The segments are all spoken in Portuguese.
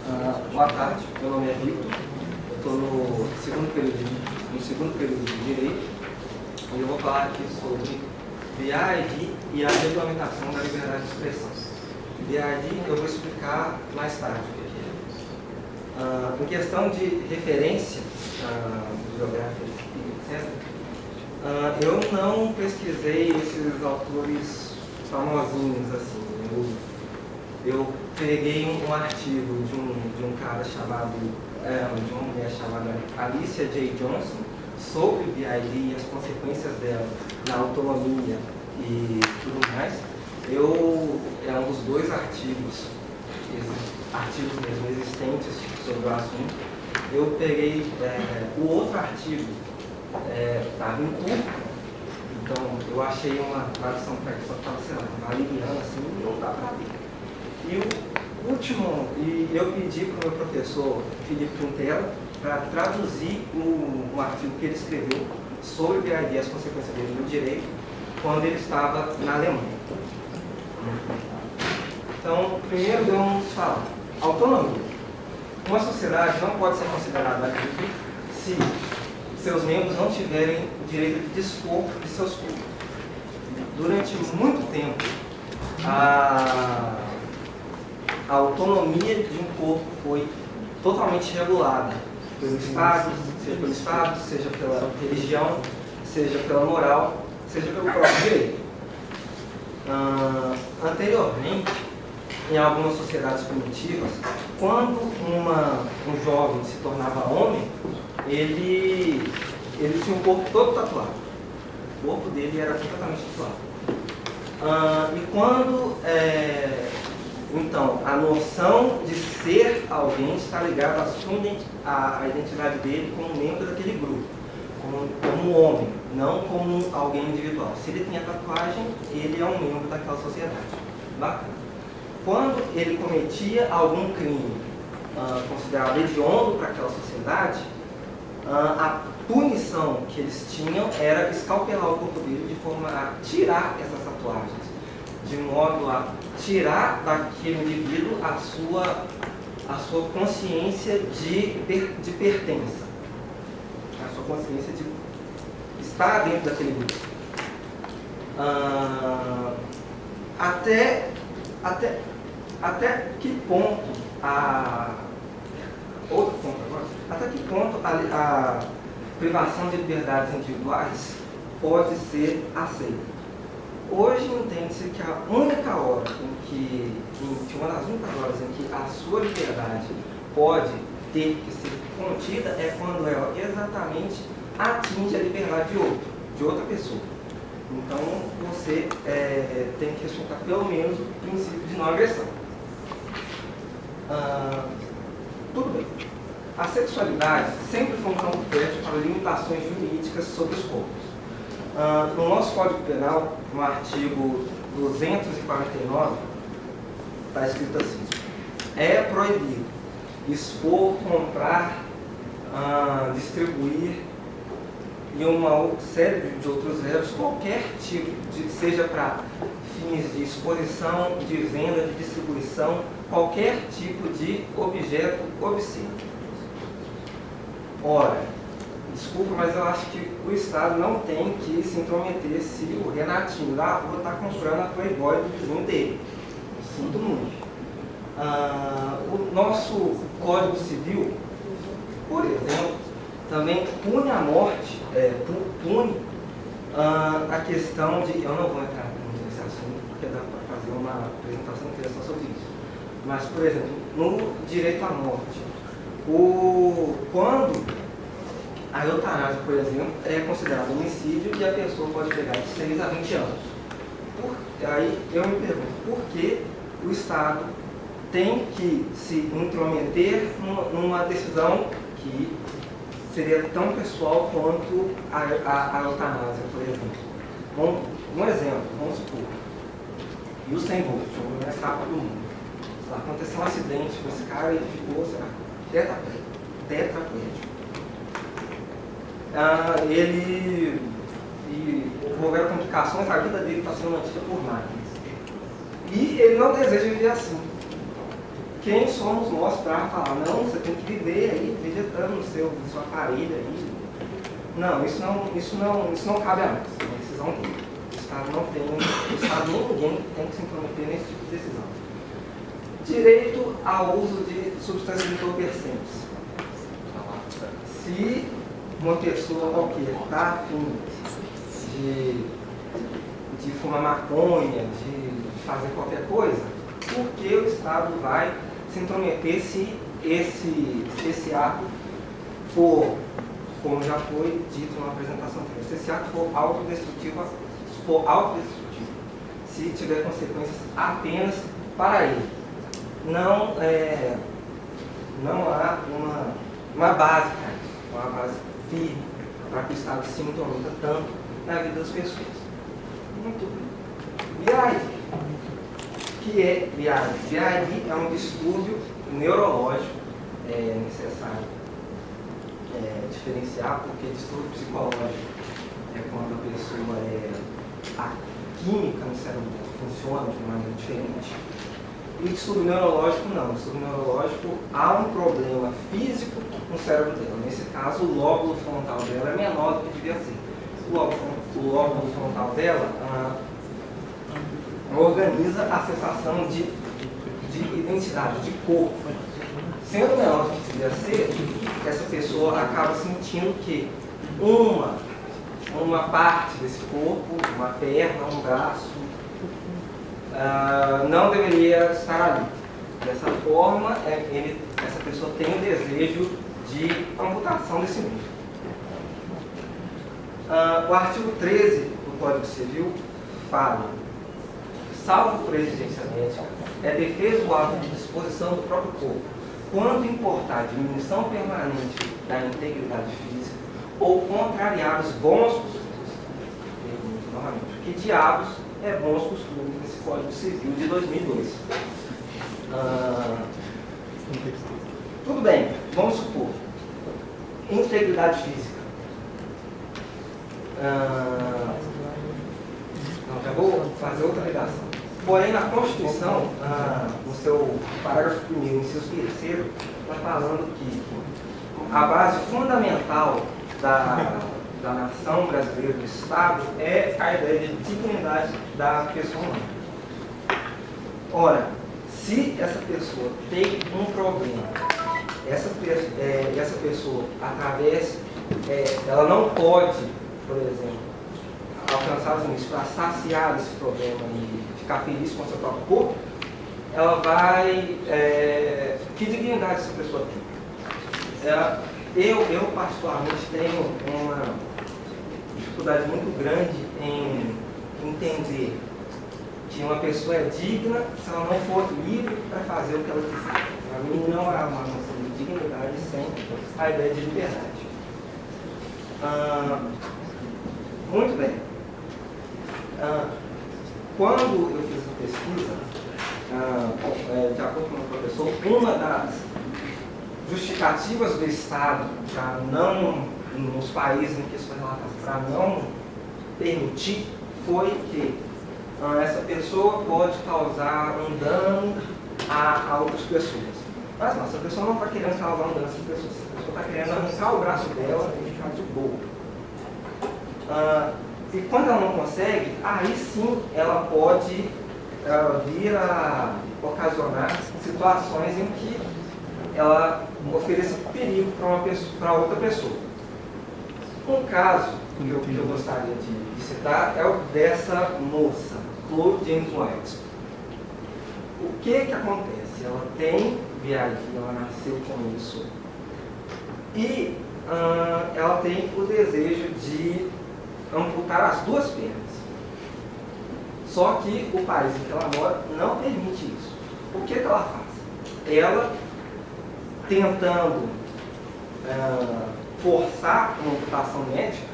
Boa tarde, meu nome é Vitor, eu estou no segundo período de Direito e eu vou falar aqui sobre BID e a regulamentação da liberdade de expressão. BID eu vou explicar mais tarde o que é. Em questão de referência bibliográfica, etc., eu não pesquisei esses autores famosinhos assim. Eu peguei um artigo de um cara chamado, de uma mulher chamada Alicia J. Johnson, sobre o BID e as consequências dela na autonomia e tudo mais. É um dos dois artigos mesmo existentes sobre o assunto. Eu peguei o outro artigo, estava em turco, então eu achei uma tradução para que só estava, sei lá, valeriana, assim, não dá para ler. E o último, eu pedi para o meu professor Felipe Quintela para traduzir um artigo que ele escreveu sobre o BID e as consequências dele no direito, quando ele estava na Alemanha. Então, primeiro vamos falar. Autonomia. Uma sociedade não pode ser considerada livre se seus membros não tiverem o direito de dispor de seus corpos. Durante muito tempo, a autonomia de um corpo foi totalmente regulada pelo Estado, seja pela religião, seja pela moral, seja pelo próprio direito. Anteriormente, em algumas sociedades primitivas, quando um jovem se tornava homem, ele tinha o corpo todo tatuado. O corpo dele era completamente tatuado. E quando então, a noção de ser alguém está ligada à identidade dele como membro daquele grupo, como homem, não como alguém individual. Se ele tem a tatuagem, ele é um membro daquela sociedade. Bacana. Quando ele cometia algum crime considerado hediondo para aquela sociedade, a punição que eles tinham era escalpelar o corpo dele de forma a tirar essas tatuagens, de modo a tirar daquele indivíduo a sua consciência de pertença, a sua consciência de estar dentro daquele grupo. Até que ponto até que ponto a privação de liberdades individuais pode ser aceita? Hoje entende-se que uma das únicas horas em que a sua liberdade pode ter que ser contida é quando ela exatamente atinge a liberdade de outra pessoa. Então você tem que respeitar pelo menos o princípio de não agressão. Tudo bem. A sexualidade sempre foi um campo fértil para limitações jurídicas sobre os corpos. No nosso Código Penal, no artigo 249, está escrito assim: é proibido expor, comprar, distribuir e uma série de outros erros, qualquer tipo, seja para fins de exposição, de venda, de distribuição, qualquer tipo de objeto obsceno. Ora, desculpa, mas eu acho que o Estado não tem que se intrometer se o Renatinho da rua está comprando a Playboy do vizinho dele. Sinto muito. O nosso Código Civil, por exemplo, também pune a morte, pune a questão de... Eu não vou entrar nesse assunto, porque dá para fazer uma apresentação interessante sobre isso. Mas, por exemplo, no direito à morte, quando a eutanásia, por exemplo, é considerada homicídio e a pessoa pode pegar de 6 a 20 anos. Aí eu me pergunto, por que o Estado tem que se intrometer numa decisão que seria tão pessoal quanto a eutanásia, por exemplo? Um exemplo, vamos supor, Usain Bolt, o mais rápido do mundo. Aconteceu um acidente com esse cara e ele ficou, sei lá, tetraplégico. Houveram complicações, a vida dele está sendo mantida por máquinas. E ele não deseja viver assim. quem somos nós para falar, não, você tem que viver aí, vegetando no seu aparelho aí. Não, isso não cabe a nós, é uma decisão dele. O Estado não tem, o Estado ninguém tem que se intrometer nesse tipo de decisão. Direito ao uso de substâncias entorpecentes. Se uma pessoa qualquer está a fim de fumar maconha, de fazer qualquer coisa, por que o Estado vai se intrometer se esse ato for, como já foi dito na apresentação anterior, se esse ato for autodestrutivo, se tiver consequências apenas para ele? Não há uma base, uma base firme para que o Estado se intrometa tanto na vida das pessoas. Muito bem. VAI. O que é VAI? VAI é um distúrbio neurológico, é necessário diferenciar, porque distúrbio psicológico é quando a pessoa a química no cérebro funciona de maneira diferente. E distúrbio neurológico não. O distúrbio neurológico, há um problema físico no cérebro dela. Nesse caso, o lóbulo frontal dela é menor do que devia ser. O lóbulo frontal dela organiza a sensação de identidade, de corpo. Sendo menor do que devia ser, essa pessoa acaba sentindo que uma parte desse corpo, uma perna, um braço, não deveria estar ali. Dessa forma, essa pessoa tem o desejo de amputação desse membro. O artigo 13 do Código Civil fala: salvo por exigência médica, é defeso o ato de disposição do próprio corpo, quando importar diminuição permanente da integridade física ou contrariar os bons costumes. Pergunto novamente: o que diabos é bons costumes nesse Código Civil de 2002? Tudo bem, vamos supor. Integridade física. Já vou fazer outra ligação. Porém, na Constituição, no seu parágrafo 1º, inciso 3º, está falando que a base fundamental da nação brasileira, do Estado, é a ideia de dignidade da pessoa humana. Ora, se essa pessoa tem um problema, essa pessoa, através, ela não pode, por exemplo, alcançar os limites para saciar esse problema e ficar feliz com o seu próprio corpo, ela vai... que dignidade essa pessoa tem? Eu particularmente, tenho uma dificuldade muito grande em entender que uma pessoa é digna se ela não for livre para fazer o que ela quiser. Para mim, não há uma noção de dignidade sem a ideia de liberdade. Muito bem. Quando eu fiz a pesquisa, de acordo com o meu professor, uma das justificativas do Estado para não, nos países em que isso foi relatado, para não permitir, foi que essa pessoa pode causar um dano a outras pessoas. Mas não, essa pessoa não está querendo causar um dano a essas pessoas. Essa pessoa está querendo arrancar o braço dela e ficar de boa. E quando ela não consegue, aí sim ela pode vir a ocasionar situações em que ela ofereça perigo para outra pessoa. Um caso que eu gostaria de citar é o dessa moça, Chloe James White. O que acontece? Ela tem VIH, ela nasceu com isso, e ela tem o desejo de amputar as duas pernas. Só que o país em que ela mora não permite isso. O que ela faz? Ela, tentando forçar uma amputação médica,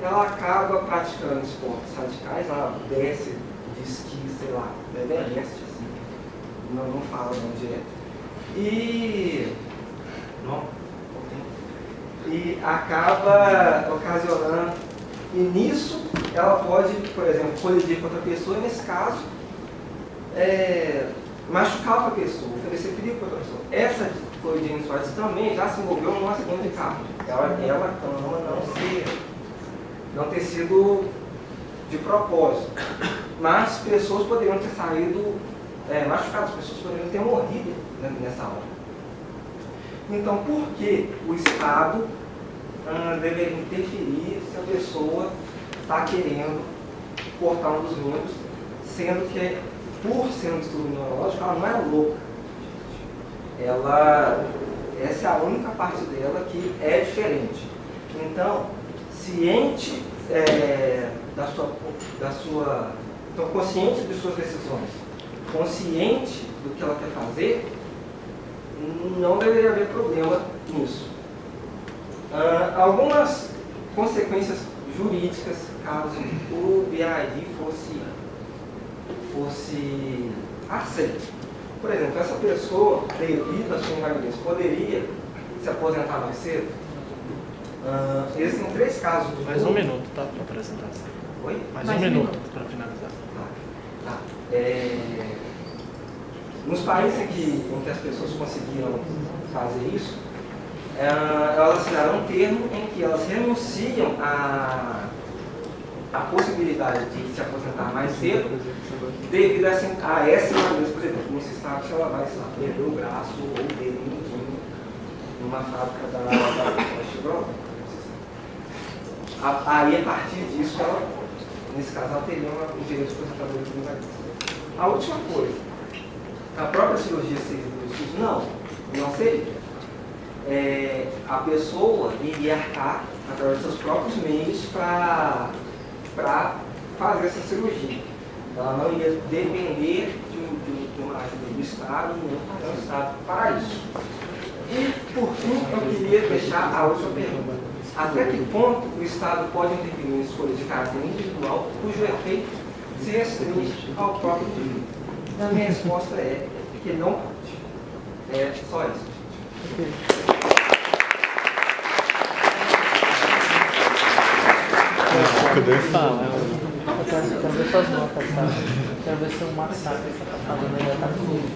ela acaba praticando esportes radicais. Ela desce de esqui, sei lá, do Everest, assim, não fala onde é, e acaba ocasionando, e nisso ela pode, por exemplo, colidir com outra pessoa, e nesse caso machucar outra pessoa, oferecer perigo para outra pessoa. Essa atitude de James Joyce também já se envolveu num acidente de carro. Ela clama não ter sido de propósito, mas pessoas poderiam ter saído machucadas, pessoas poderiam ter morrido nessa hora. Então, por que o Estado deveria interferir se a pessoa está querendo cortar um dos membros, sendo que, por ser um distúrbio neurológico, ela não é louca. Essa é a única parte dela que é diferente. Então, ciente então, consciente de suas decisões, consciente do que ela quer fazer, não deveria haver problema nisso. Algumas consequências jurídicas, caso o BID fosse aceito. Por exemplo, essa pessoa, devido à sua invalidez, poderia se aposentar mais cedo? Existem 3 casos. Mais um minuto, tá? Para apresentar. Oi? Mais um minuto para finalizar. Tá. Nos países em que as pessoas conseguiram fazer isso, elas assinaram um termo em que elas renunciam à possibilidade de se aposentar mais cedo devido a essa invalidez. Por exemplo, não se sabe se ela vai perder o braço ou o dedo mindinho numa fábrica da Chevrolet. Aí, a partir disso, nesse caso, ela teria um direito de aposentadoria de invalidez. A última coisa, a própria cirurgia seria do SUS? Não seria. A pessoa iria arcar através dos seus próprios meios para fazer essa cirurgia. Ela não ia depender de uma ajuda do Estado, não tem um Estado para isso. E, por fim, eu queria deixar a última pergunta. Até que ponto o Estado pode intervir em escolhas de caráter individual cujo efeito se restringe ao próprio indivíduo? A minha resposta é que não pode. É só isso. Quero ver suas notas, sabe? Quero ver se o massacre que você tá falando ainda tá comigo.